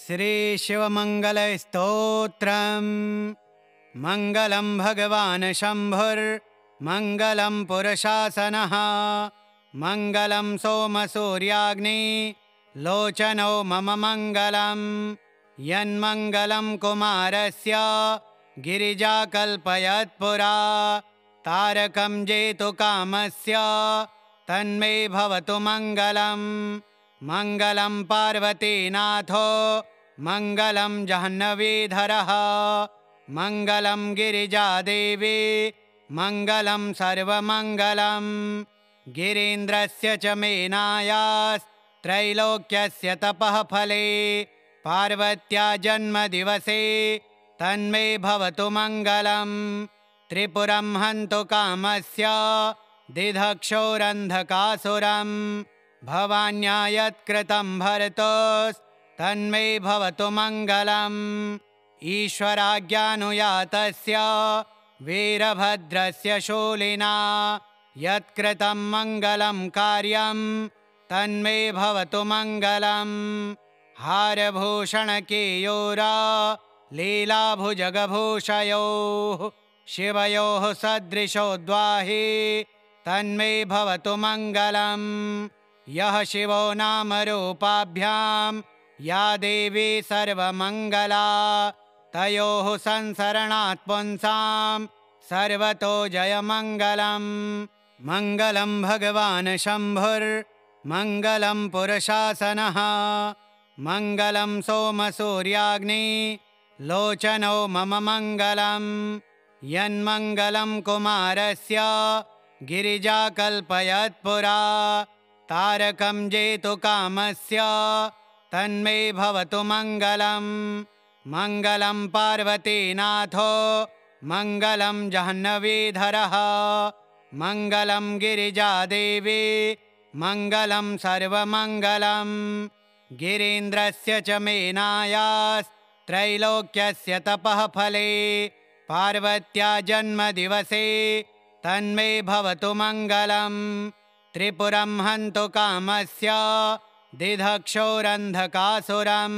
श्रीशिवमङ्गलस्तोत्रम्। मङ्गलं भगवान् शम्भुर्मङ्गलं पुरुषासनः मङ्गलं सोमसूर्याग्नि लोचनो मम मङ्गलं यन्मङ्गलं कुमारस्य गिरिजाकल्पयत्पुरा तारकं जेतुकामस्य तन्मे भवतु मङ्गलम्। मङ्गलं पार्वतीनाथो मङ्गलं जाह्नवीधरः मङ्गलं गिरिजादेवी मङ्गलं सर्वमङ्गलं गिरीन्द्रस्य च मेनायास्त्रैलोक्यस्य तपः फले पार्वत्या जन्मदिवसे तन्मे भवतु मङ्गलं। त्रिपुरं हन्तु कामस्य दिधक्षोरन्धकासुरं भवान्या यत्कृतं भर्तोस्तन्मे भवतु मङ्गलम्। ईश्वराज्ञानुयातस्य वीरभद्रस्य शूलिना यत्कृतं मङ्गलं कार्यं तन्मे भवतु मङ्गलम्। हारभूषणकेयूरा लीलाभुजगभूषयोः शिवयोः सदृशोद्वाहि तन्मे भवतु मङ्गलम्। यः शिवो नामरूपाभ्यां या देवी सर्वमङ्गला तयोः संसरणात् पुंसां सर्वतो जयमङ्गलम्। मङ्गलं भगवान् शम्भुर्मङ्गलं पुरुषासनः मङ्गलं सोमसूर्याग्नि लोचनो मम मङ्गलं यन्मङ्गलं कुमारस्य गिरिजाकल्पयत्पुरा तारकं जेतुकामस्य तन्मे भवतु मङ्गलम्। मङ्गलं पार्वतीनाथो मङ्गलं जाह्नवीधरः मङ्गलं गिरिजादेवी मङ्गलं सर्वमङ्गलं गिरीन्द्रस्य च मेनायास्त्रैलोक्यस्य तपः फले पार्वत्या जन्मदिवसे तन्मे भवतु मङ्गलम्। त्रिपुरं हन्तु कामस्य दिधक्षोरन्धकासुरं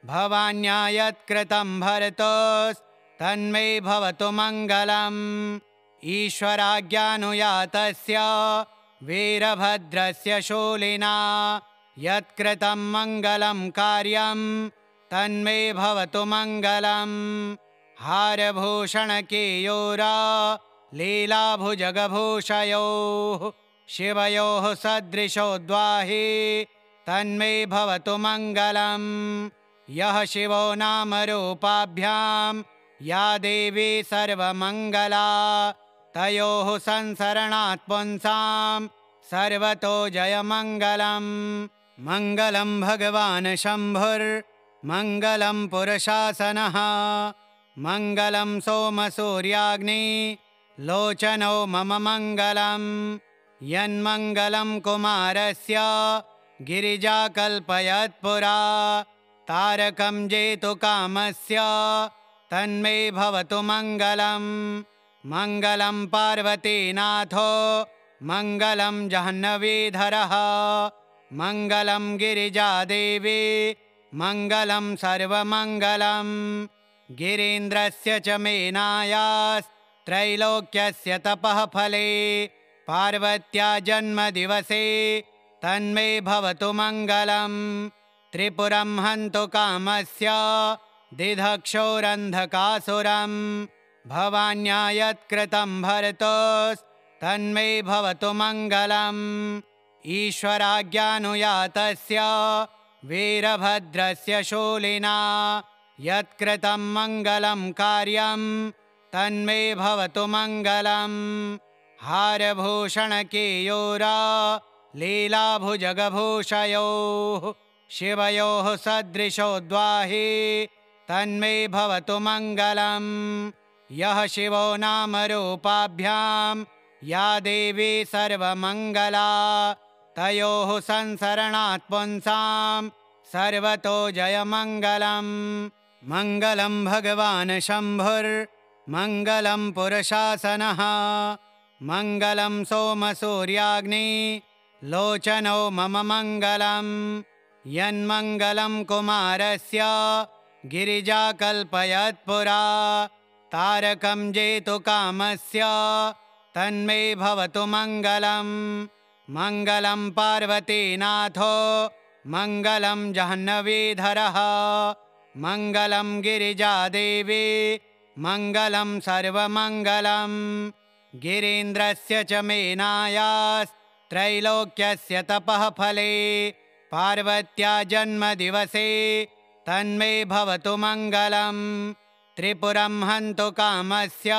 भवान्या यत्कृतं भर्तोस्तन्मे भवतु मङ्गलम्। ईश्वराज्ञानुयातस्य वीरभद्रस्य शूलिना यत्कृतं मङ्गलं कार्यं तन्मे भवतु मङ्गलम्। हारभूषणकेयूरा लीलाभुजगभूषयोः शिवयोः सदृशोद्वाहि तन्मे भवतु मङ्गलम्। यः शिवो नामरूपाभ्यां या देवी सर्वमङ्गला तयोः संसरणात् पुंसां सर्वतो जयमङ्गलम्। मङ्गलं भगवान् शम्भुर्मङ्गलं पुरुषासनः मङ्गलं सोमसूर्याग्नि लोचनो मम मङ्गलं यन्मङ्गलं कुमारस्य गिरिजाकल्पयत्पुरा तारकं जेतुकामस्य तन्मे भवतु मङ्गलम्। मङ्गलं पार्वतीनाथो मङ्गलं जाह्नवीधरः मङ्गलं गिरिजादेवी मङ्गलं सर्वमङ्गलं गिरीन्द्रस्य च मेनायास्त्रैलोक्यस्य तपः फले पार्वत्या जन्मदिवसे तन्मे भवतु मङ्गलम्। त्रिपुरं हन्तु कामस्य दिधक्षोरन्धकासुरं भवान्या यत्कृतं भर्तोस्तन्मे भवतु मङ्गलम्। ईश्वराज्ञानुयातस्य वीरभद्रस्य शूलिना यत्कृतं मङ्गलं कार्यं तन्मे भवतु मङ्गलम्। हारभूषणकेयूरा लीलाभुजगभूषयोः शिवयोः सदृशोद्वाहि तन्मे भवतु मङ्गलम्। यः शिवो नामरूपाभ्यां या देवी सर्वमङ्गला तयोः संसरणात् पुंसां सर्वतो जयमङ्गलम्। मङ्गलं भगवान् शम्भुर्मङ्गलं पुरुषासनः मङ्गलं सोमसूर्याग्नि लोचनो मम मङ्गलं यन्मङ्गलं कुमारस्य गिरिजाकल्पयत्पुरा तारकं जेतुकामस्य तन्मे भवतु मङ्गलम् मङ्गलं पार्वतीनाथो मङ्गलं जाह्नवीधरः मङ्गलं गिरिजादेवी मङ्गलं सर्वमङ्गलं गिरीन्द्रस्य च मेनायास्त्रैलोक्यस्य तपः फले पार्वत्या जन्मदिवसे तन्मे भवतु मङ्गलम् त्रिपुरं हन्तु कामस्य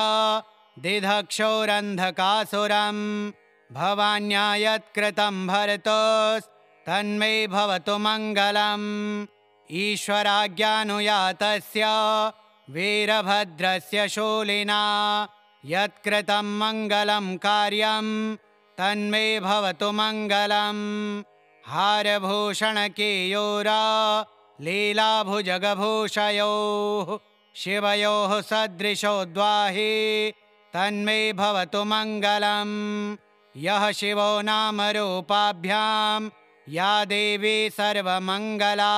दिधक्षोरन्धकासुरम् भवान्या यत्कृतं भर्तोस्तन्मे भवतु मङ्गलम् ईश्वराज्ञानुयातस्य वीरभद्रस्य शूलिना यत्कृतं मङ्गलं कार्यं तन्मे भवतु मङ्गलम् हारभूषणकेयूरा लीलाभुजगभूषयोः शिवयोः सदृशोद्वाहि तन्मे भवतु मङ्गलम् यः शिवो नामरूपाभ्यां या देवी सर्वमङ्गला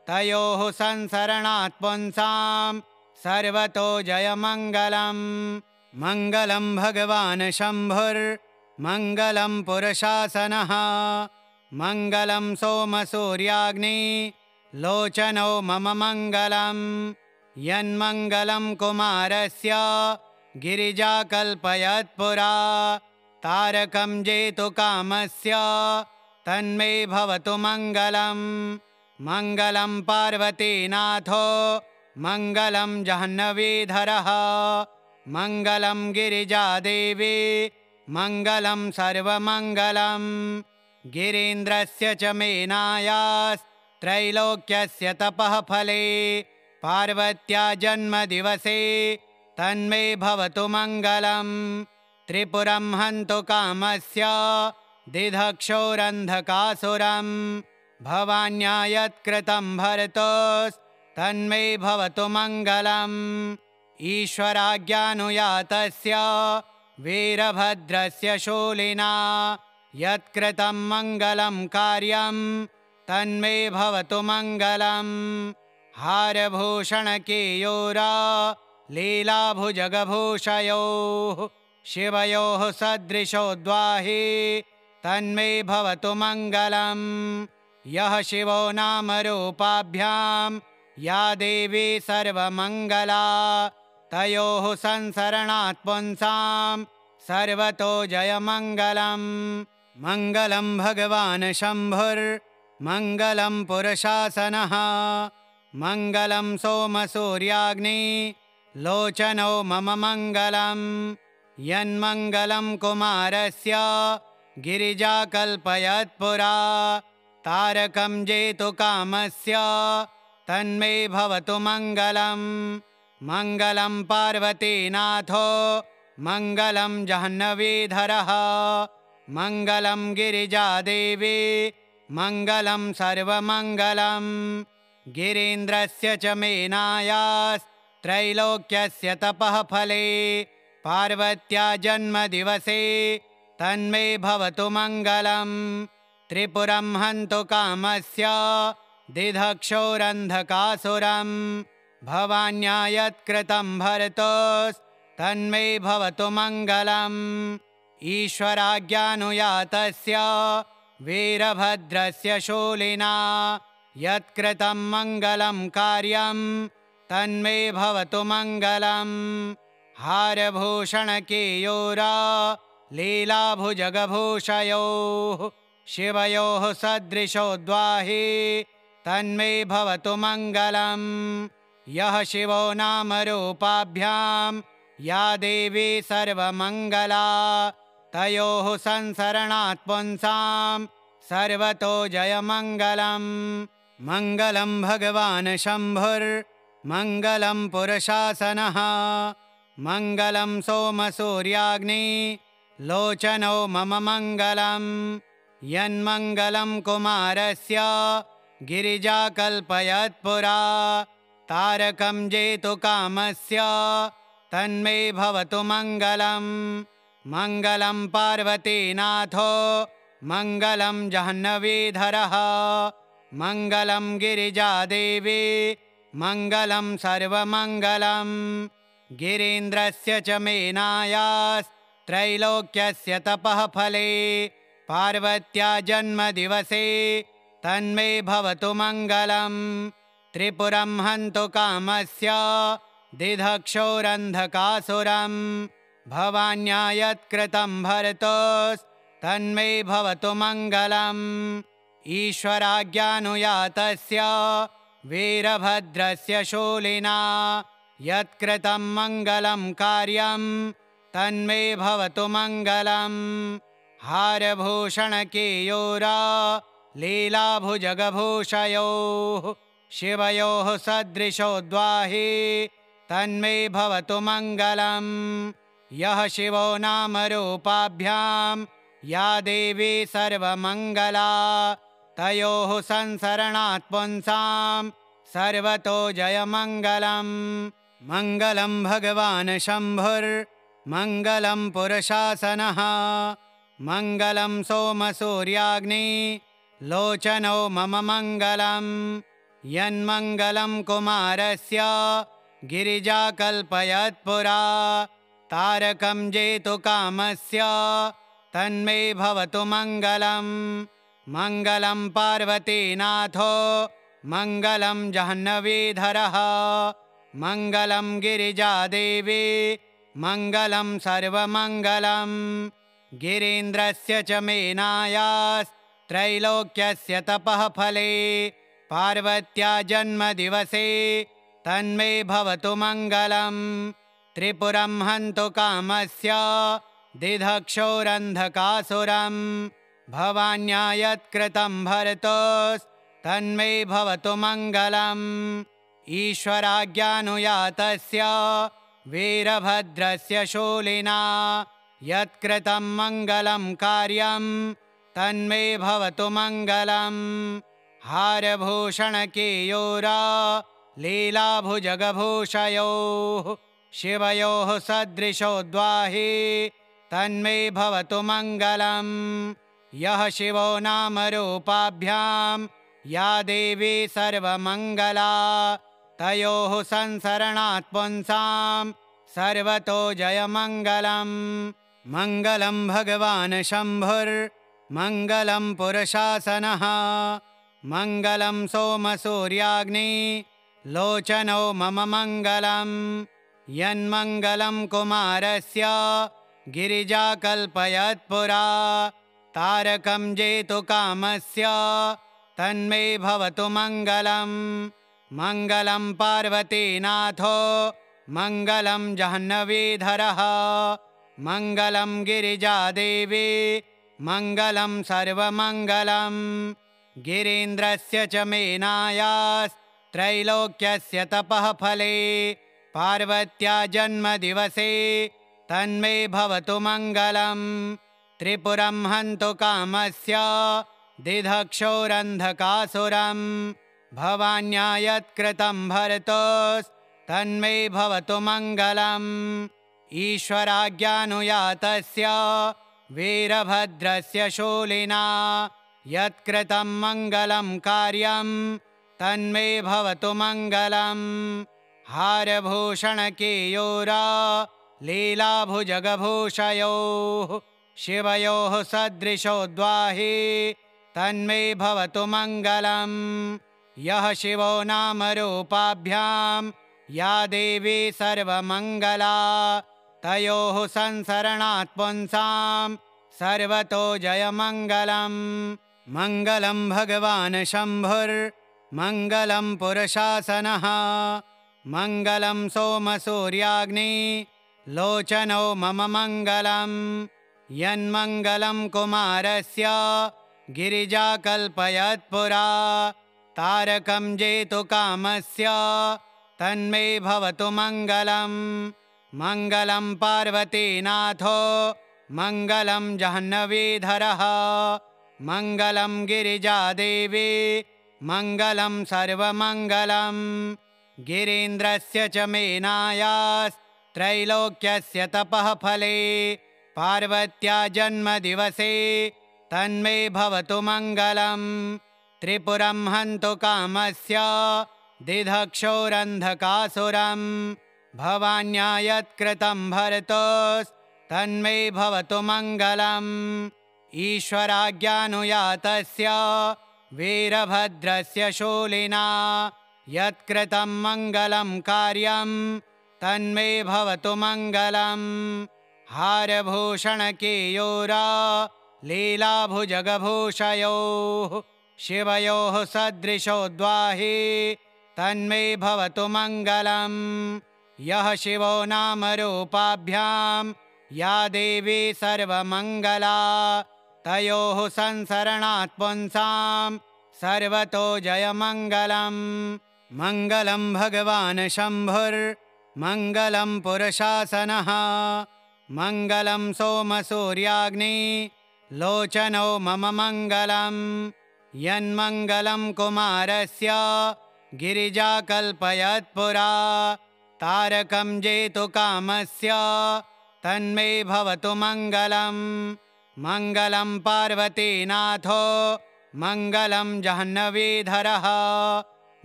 तयोः संसरणात् पुंसां सर्वतो जयमङ्गलम् मङ्गलं भगवान् शम्भुर्मङ्गलं पुरुषासनः मङ्गलं सोमसूर्याग्नि लोचनो मम मङ्गलम् यन्मङ्गलं कुमारस्य गिरिजाकल्पयत्पुरा तारकं जेतुकामस्य तन्मे भवतु मङ्गलम् मङ्गलं पार्वतीनाथो मङ्गलं जाह्नवीधरः मङ्गलं गिरिजादेवी मङ्गलं सर्वमङ्गलं गिरीन्द्रस्य च मेनायास्त्रैलोक्यस्य तपः फले पार्वत्या जन्मदिवसे तन्मे भवतु मङ्गलम् त्रिपुरं हन्तु कामस्य दिधक्षोरन्धकासुरम् भवान्या यत्कृतं भर्तोस्तन्मे भवतु मङ्गलम् ईश्वराज्ञानुयातस्य वीरभद्रस्य शूलिना यत्कृतं मङ्गलं कार्यं तन्मे भवतु मङ्गलम् हारभूषणकेयूरा लीलाभुजगभूषयोः शिवयोः सदृशोद्वाहि तन्मे भवतु मङ्गलम् यः शिवो नामरूपाभ्यां या देवी सर्वमङ्गला तयोः संसरणात् पुंसां सर्वतो जयमङ्गलम् मङ्गलं भगवान् शम्भुर्मङ्गलं पुरुषासनः मङ्गलं सोमसूर्याग्नि लोचनो मम मङ्गलम् यन्मङ्गलं कुमारस्य गिरिजाकल्पयत्पुरा तारकं जेतुकामस्य तन्मे भवतु मङ्गलम् मङ्गलं पार्वतीनाथो मङ्गलं जाह्नवीधरः मङ्गलं गिरिजादेवी मङ्गलं सर्वमङ्गलं गिरीन्द्रस्य च मेनायास्त्रैलोक्यस्य तपः फले पार्वत्या जन्मदिवसे तन्मे भवतु मङ्गलम् त्रिपुरं हन्तु कामस्य दिधक्षोरन्धकासुरम् भवान्या यत्कृतं भर्तोस्तन्मे भवतु मङ्गलम् ईश्वराज्ञानुयातस्य वीरभद्रस्य शूलिना यत्कृतं मङ्गलं कार्यं तन्मे भवतु मङ्गलम् हारभूषणकेयूरा लीलाभुजगभूषयोः शिवयोः सदृशोद्वाहि तन्मे भवतु मङ्गलम् यः शिवो नामरूपाभ्यां या देवी सर्वमङ्गला तयोः संसरणात् पुंसां सर्वतो जयमङ्गलम् मङ्गलं भगवान् शम्भुर्मङ्गलं पुरुषासनः मङ्गलं सोमसूर्याग्नि लोचनो मम मङ्गलम् यन्मङ्गलं कुमारस्य गिरिजाकल्पयत्पुरा तारकं जेतुकामस्य तन्मे भवतु मङ्गलम् मङ्गलं पार्वतीनाथो मङ्गलं जाह्नवीधरः मङ्गलं गिरिजादेवी मङ्गलं सर्वमङ्गलं गिरीन्द्रस्य च मेनायास्त्रैलोक्यस्य तपः फले पार्वत्या जन्मदिवसे तन्मे भवतु मङ्गलं त्रिपुरं हन्तु कामस्य दिधक्षोरन्धकासुरं भवान्या यत्कृतं भरतोस्तन्मे भवतु मङ्गलम् ईश्वराज्ञानुयातस्य वीरभद्रस्य शूलिना यत्कृतं मङ्गलं कार्यं तन्मे भवतु मङ्गलम् हारभूषणकेयूरा लीलाभुजगभूषयोः शिवयोः सदृशोद्वाहि तन्मे भवतु मङ्गलम् यः शिवो नामरूपाभ्यां या देवी सर्वमङ्गला तयोः संसरणात् पुंसां सर्वतो जयमङ्गलम् मङ्गलं भगवान् शम्भुर्मङ्गलं पुरुषासनः मङ्गलं सोमसूर्याग्नि लोचनो मम मङ्गलं यन्मङ्गलं कुमारस्य गिरिजाकल्पयत्पुरा तारकं जेतुकामस्य तन्मे भवतु मङ्गलम् मङ्गलं पार्वतीनाथो मङ्गलं जाह्नवीधरः मङ्गलं गिरिजादेवी मङ्गलं सर्वमङ्गलं गिरीन्द्रस्य च मेनायास्त्रैलोक्यस्य तपः फले पार्वत्या जन्मदिवसे तन्मे भवतु मङ्गलं त्रिपुरं हन्तु कामस्य दिधक्षोरन्धकासुरं भवान्या यत्कृतं भरतोस्तन्मे भवतु मङ्गलम् ईश्वराज्ञानुयातस्य वीरभद्रस्य शूलिना यत्कृतं मङ्गलं कार्यं तन्मे भवतु मङ्गलम् हारभूषणकेयूरा लीलाभुजगभूषयोः शिवयोः सदृशोद्वाहि तन्मे भवतु मङ्गलम् यः शिवो नामरूपाभ्यां या देवी सर्वमङ्गला तयोः संसरणात् पुंसां सर्वतो जयमङ्गलम् मङ्गलं भगवान् शम्भुर्मङ्गलं पुरुषासनः मङ्गलं सोमसूर्याग्नि लोचनो मम मङ्गलं यन्मङ्गलं कुमारस्य गिरिजाकल्पयत्पुरा तारकं जेतुकामस्य तन्मे भवतु मङ्गलम् मङ्गलं पार्वतीनाथो मङ्गलं जाह्नवीधरः मङ्गलं गिरिजादेवी मङ्गलं सर्वमङ्गलं गिरीन्द्रस्य च मेनायास्त्रैलोक्यस्य तपः फले पार्वत्या जन्मदिवसे तन्मे भवतु मङ्गलम् त्रिपुरं हन्तु कामस्य दिधक्षोरन्धकासुरं भवान्या यत्कृतं भरतोस्तन्मे भवतु मङ्गलम् ईश्वराज्ञानुयातस्य वीरभद्रस्य शूलिना यत्कृतं मङ्गलं कार्यं तन्मे भवतु मङ्गलम् हारभूषणकेयूरा लीलाभुजगभूषयोः शिवयोः सदृशोद्वाहि तन्मे भवतु मङ्गलम् यः शिवो नामरूपाभ्यां या देवी सर्वमङ्गला तयोः संसरणात् पुंसां सर्वतो जयमङ्गलम् मङ्गलं भगवान् शम्भुर्मङ्गलं पुरुषासनः मङ्गलं सोमसूर्याग्नि लोचनो मम मङ्गलं यन्मङ्गलं कुमारस्य गिरिजाकल्पयत्पुरा तारकं जेतुकामस्य तन्मे भवतु मङ्गलम् मङ्गलं पार्वतीनाथो मङ्गलं जाह्नवीधरः मङ्गलं गिरिजादेवी मङ्गलं सर्वमङ्गलं गिरीन्द्रस्य च मेनायास्त्रैलोक्यस्य तपः फले पार्वत्या जन्मदिवसे तन्मे भवतु मङ्गलम् त्रिपुरं हन्तु कामस्य दिधक्षोरन्धकासुरं भवान्या यत्कृतं भरतोस्तन्मे भवतु मङ्गलम् ईश्वराज्ञानुयातस्य वीरभद्रस्य शूलिना यत्कृतं मङ्गलं कार्यं तन्मे भवतु मङ्गलम् हारभूषणकेयूरा लीलाभुजगभूषयोः शिवयोः सदृशोद्वाहि तन्मे भवतु मङ्गलम् यः शिवो नामरूपाभ्यां या देवी सर्वमङ्गला तयोः संसरणात् पुंसां सर्वतो जयमङ्गलम् मङ्गलं भगवान् शम्भुर्मङ्गलं पुरुषासनः मङ्गलं सोमसूर्याग्नि लोचनो मम मङ्गलम् यन्मङ्गलं कुमारस्य गिरिजाकल्पयत्पुरा तारकं जेतुकामस्य तन्मे भवतु मङ्गलम् मङ्गलं पार्वतीनाथो मङ्गलं जाह्नवीधरः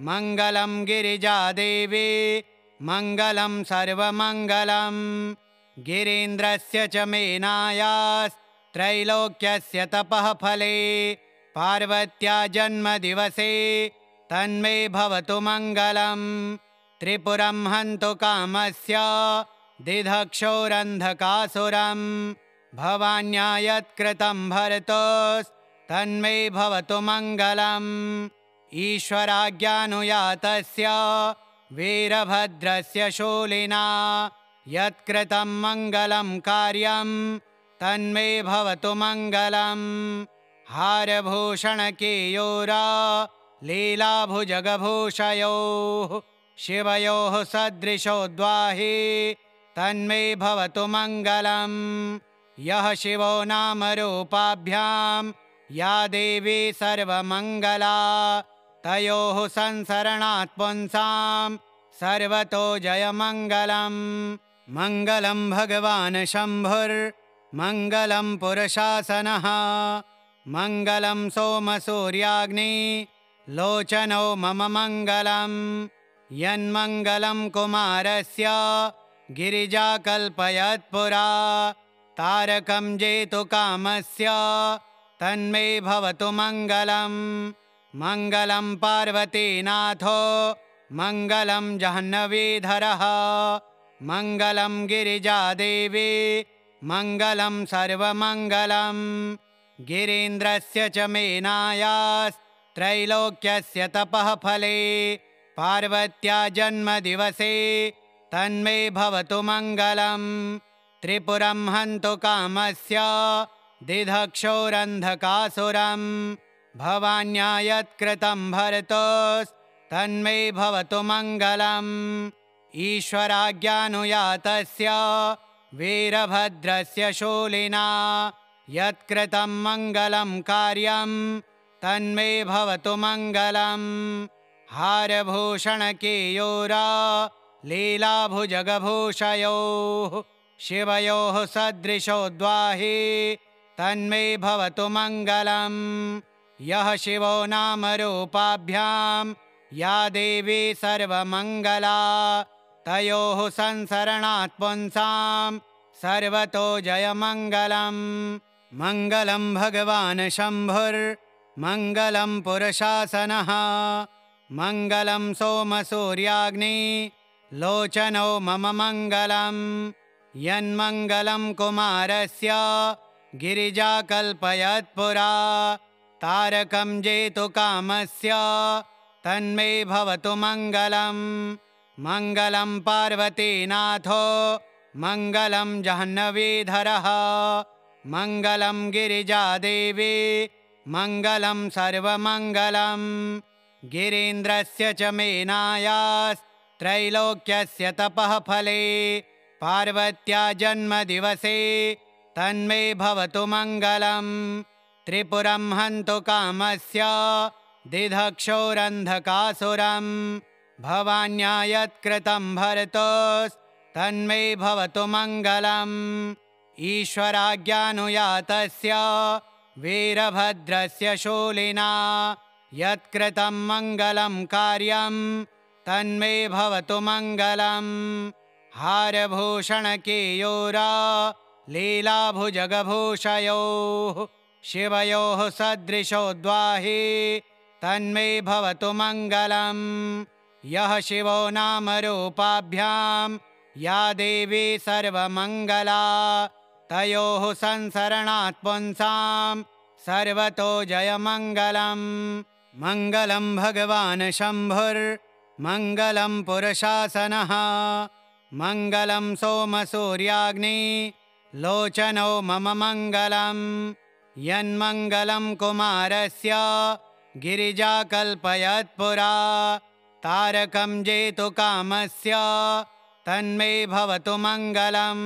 मङ्गलं गिरिजादेवी मङ्गलं सर्वमङ्गलम् गिरीन्द्रस्य च मेनायास्त्रैलोक्यस्य तपः फले पार्वत्या जन्मदिवसे तन्मे भवतु मङ्गलम् त्रिपुरं हन्तु कामस्य दिधक्षोरन्धकासुरं भवान्या यत्कृतं भरतोस्तन्मे भवतु मङ्गलम् ईश्वराज्ञानुयातस्य वीरभद्रस्य शूलिना यत्कृतं मङ्गलं कार्यं तन्मे भवतु मङ्गलम् हारभूषणकेयूरा लीलाभुजगभूषयोः शिवयोः सदृशोद्वाहि तन्मे भवतु मङ्गलम् यः शिवो नामरूपाभ्यां या देवी सर्वमङ्गला तयोः संसरणात् पुंसां सर्वतो जयमङ्गलम् मङ्गलं भगवान् शम्भुर्मङ्गलं पुरुषासनः मङ्गलं सोमसूर्याग्नि लोचनो मम मङ्गलम् यन्मङ्गलं कुमारस्य गिरिजाकल्पयत्पुरा तारकं जेतुकामस्य तन्मे भवतु मङ्गलम् मङ्गलं पार्वतीनाथो मङ्गलं जाह्नवीधरः मङ्गलं गिरिजादेवी मङ्गलं सर्वमङ्गलम् गिरीन्द्रस्य च मेनायास्त्रैलोक्यस्य तपः फले पार्वत्या जन्मदिवसे तन्मे भवतु मङ्गलम् त्रिपुरं हन्तु कामस्य दिधक्षोरन्धकासुरं भवान्या यत्कृतं भरतोस्तन्मे भवतु मङ्गलम् ईश्वराज्ञानुयातस्य वीरभद्रस्य शूलिना यत्कृतं मङ्गलं कार्यं तन्मे भवतु मङ्गलम् हारभूषणकेयूरा लीलाभुजगभूषयोः शिवयोः सदृशोद्वाहि तन्मे भवतु मङ्गलम् यः शिवो नामरूपाभ्यां या देवी सर्वमङ्गला तयोः संसरणात् पुंसां सर्वतो जयमङ्गलम् मङ्गलं भगवान् शम्भुर्मङ्गलं पुरुषासनः मङ्गलं सोमसूर्याग्नि लोचनो मम मङ्गलम् यन्मङ्गलं कुमारस्य गिरिजाकल्पयत्पुरा तारकं जेतुकामस्य तन्मे भवतु मङ्गलम् मङ्गलं पार्वतीनाथो मङ्गलं जाह्नवीधरः मङ्गलं गिरिजादेवी मङ्गलं सर्वमङ्गलम् गिरीन्द्रस्य च मेनायास्त्रैलोक्यस्य तपः फले पार्वत्या जन्मदिवसे तन्मे भवतु मङ्गलम् त्रिपुरं हन्तु कामस्य दिधक्षोरन्धकासुरं भवान्या यत्कृतं भरतोस्तन्मे भवतु मङ्गलम् ईश्वराज्ञानुयातस्य वीरभद्रस्य शूलिना यत्कृतं मङ्गलं कार्यं तन्मे भवतु मङ्गलम्। हारभूषणकेयूरा लीलाभुजगभूषयोः शिवयोः सदृशोद्वाहि तन्मे भवतु मङ्गलम्। यः शिवो नामरूपाभ्यां या देवी सर्वमङ्गला तयोः संसरणात् पुंसां सर्वतो जयमङ्गलम्। मङ्गलं भगवान् शम्भुर्मङ्गलं पुरुषासनः मङ्गलं सोमसूर्याग्नि लोचनो मम मङ्गलम्। यन्मङ्गलं कुमारस्य गिरिजाकल्पयत्पुरा तारकं जेतुकामस्य तन्मे भवतु मङ्गलम्।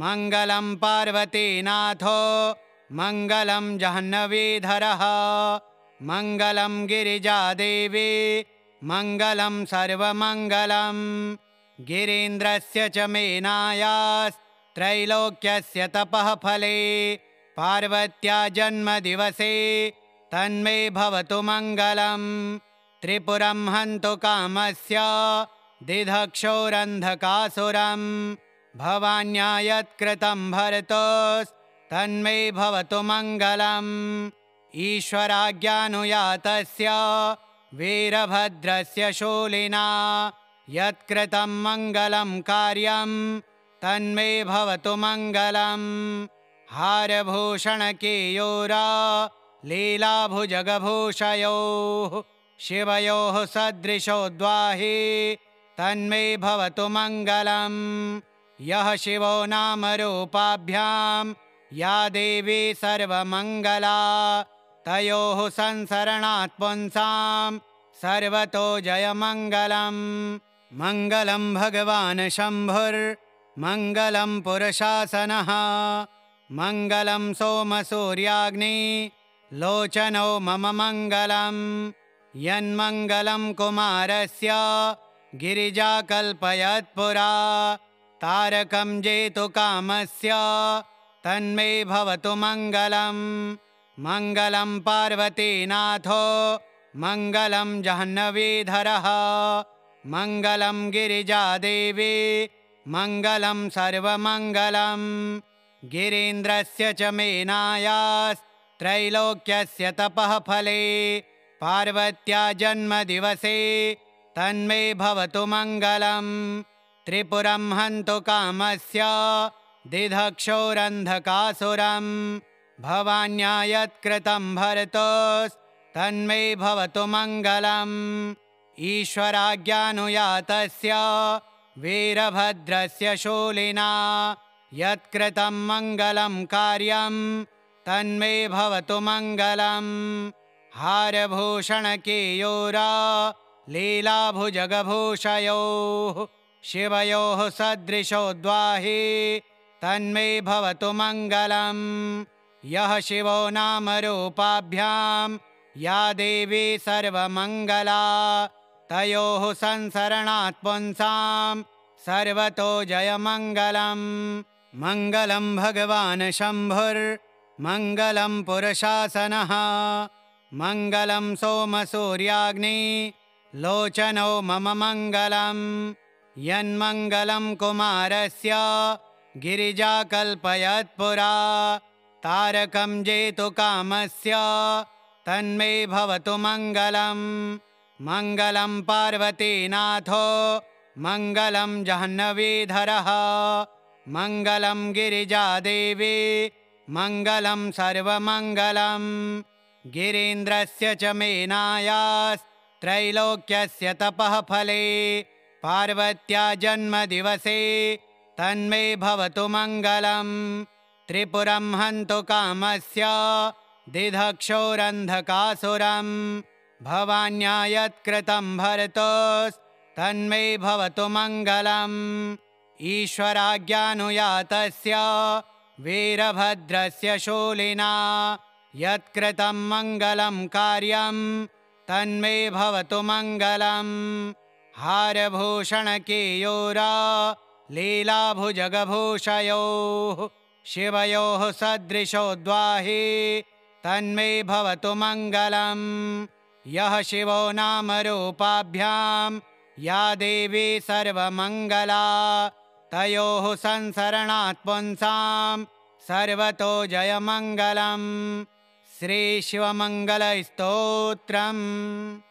मङ्गलं पार्वतीनाथो मङ्गलं जाह्नवीधरः मङ्गलं गिरिजादेवी मङ्गलं सर्वमङ्गलम्। गिरीन्द्रस्य च मेनायास्त्रैलोक्यस्य तपः फले पार्वत्या जन्मदिवसे तन्मे भवतु मङ्गलम्। त्रिपुरं हन्तु कामस्य दिधक्षोरन्धकासुरम् भवान्या यत्कृतं भरतोस्तन्मे भवतु मङ्गलम्। ईश्वराज्ञानुयातस्य वीरभद्रस्य शूलिना यत्कृतं मङ्गलं कार्यं तन्मे भवतु मङ्गलम्। हारभूषणकेयूरा लीलाभुजगभूषयोः शिवयोः सदृशोद्वाहि तन्मे भवतु मङ्गलम्। यः शिवो नामरूपाभ्यां या देवी सर्वमङ्गला तयोः संसरणात् पुंसां सर्वतो जयमङ्गलम्। मङ्गलं भगवान् शम्भुर्मङ्गलं पुरुषासनः मङ्गलं सोमसूर्याग्नि लोचनो मम मङ्गलम्। यन्मङ्गलं कुमारस्य गिरिजाकल्पयत्पुरा तारकं जेतुकामस्य तन्मे भवतु मङ्गलम्। मङ्गलं पार्वतीनाथो मङ्गलं जाह्नवीधरः मङ्गलं गिरिजादेवी मङ्गलं सर्वमङ्गलम्। गिरीन्द्रस्य च मेनायास्त्रैलोक्यस्य तपः फले पार्वत्या जन्मदिवसे तन्मे भवतु मङ्गलम्। त्रिपुरं हन्तु कामस्य दिधक्षोरन्धकासुरम् भवान्या यत्कृतं भरतोस्तन्मे भवतु मङ्गलम्। ईश्वराज्ञानुयातस्य वीरभद्रस्य शूलिना यत्कृतं मङ्गलं कार्यं तन्मे भवतु मङ्गलम्। हारभूषणकेयूरा लीलाभुजगभूषयोः शिवयोः सदृशोद्वाहि तन्मे भवतु मङ्गलम्। यः शिवो नामरूपाभ्यां या देवी सर्वमङ्गला तयोः संसरणात् पुंसां सर्वतो जयमङ्गलम्। मङ्गलं भगवान् शम्भुर्मङ्गलं पुरुषासनः मङ्गलं सोमसूर्याग्नि लोचनो मम मङ्गलम्। यन्मङ्गलं कुमारस्य गिरिजाकल्पयत्पुरा तारकं जेतुकामस्य तन्मे भवतु मङ्गलम्। मङ्गलं पार्वतीनाथो मङ्गलं जाह्नवीधरः मङ्गलं गिरिजादेवी मङ्गलं सर्वमङ्गलम्। गिरीन्द्रस्य च मेनायास्त्रैलोक्यस्य तपः फले पार्वत्या जन्मदिवसे तन्मे भवतु मङ्गलम्। त्रिपुरं हन्तु कामस्य दिधक्षोरन्धकासुरम् भवान्या यत्कृतं भरतोस्तन्मे भवतु मङ्गलम्। ईश्वराज्ञानुयातस्य वीरभद्रस्य शूलिना यत्कृतं मङ्गलं कार्यं तन्मे भवतु मङ्गलम्। हारभूषणकेयूरा लीलाभुजगभूषयोः शिवयोः सदृशोद्वाहि तन्मे भवतु मङ्गलम्। यः शिवो नामरूपाभ्यां या देवी सर्वमङ्गला तयोः संसरणात् पुंसां सर्वतो जयमङ्गलम्। श्रीशिवमङ्गलस्तोत्रम्।